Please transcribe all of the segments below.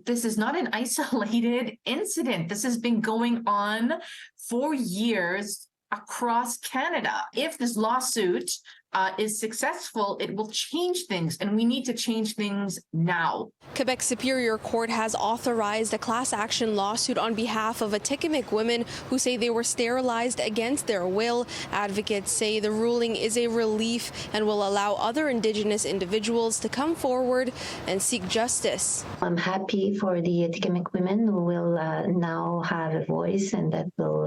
This is not an isolated incident. This has been going on for years across Canada. If this lawsuit is successful, it will change things, and we need to change things now. Quebec Superior Court has authorized a class action lawsuit on behalf of Atikamekw women who say they were sterilized against their will. Advocates say the ruling is a relief and will allow other Indigenous individuals to come forward and seek justice. I'm happy for the Atikamekw women who will now have a voice, and that will,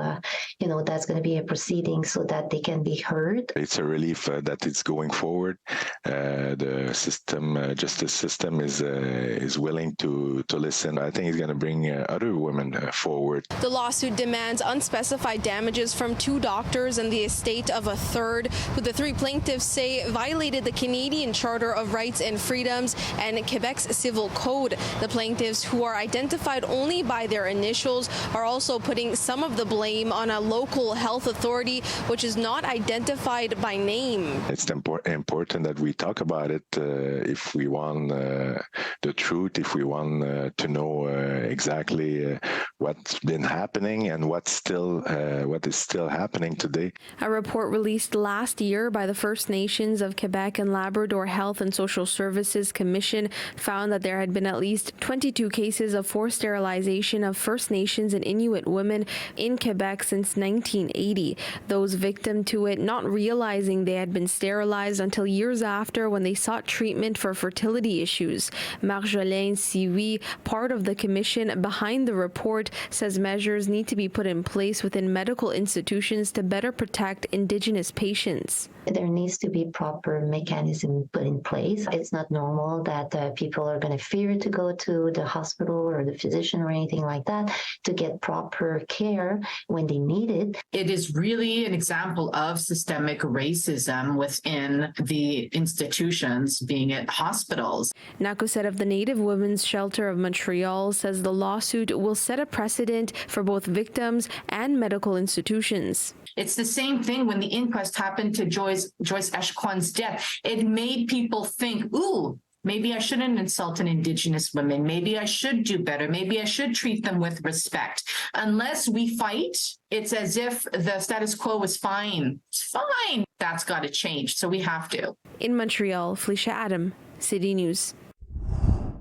that's going to be a proceeding so that they can be heard. It's a relief that it's going forward. The system, justice system, is willing to listen. I think it's going to bring other women forward. The lawsuit demands unspecified damages from 2 doctors and the estate of a third, who the 3 plaintiffs say violated the Canadian Charter of Rights and Freedoms and Quebec's Civil Code. The plaintiffs, who are identified only by their initials, are also putting some of the blame on a local health authority which is not identified by name. It's important that we talk about it if we want the truth, if we want to know exactly what's been happening and what is still happening today. A report released last year by the First Nations of Quebec and Labrador Health and Social Services Commission found that there had been at least 22 cases of forced sterilization of First Nations and Inuit women in Quebec since 1980. Those victim to it not realizing they had been sterilized until years after, when they sought treatment for fertility issues. Marjolaine Siwi, part of the commission behind the report, says measures need to be put in place within medical institutions to better protect Indigenous patients. There needs to be proper mechanism put in place. It's not normal that people are going to fear to go to the hospital or the physician or anything like that to get proper care when they need it. It is really an example of systemic racism within the institutions, being at hospitals. Nakuset of the Native Women's Shelter of Montreal says the lawsuit will set a precedent for both victims and medical institutions. It's the same thing when the inquest happened to Joyce Echequan's death. It made people think, ooh, maybe I shouldn't insult an Indigenous woman. Maybe I should do better. Maybe I should treat them with respect. Unless we fight, it's as if the status quo is fine. It's fine. That's got to change. So we have to. In Montreal, Felisha Adam, City News.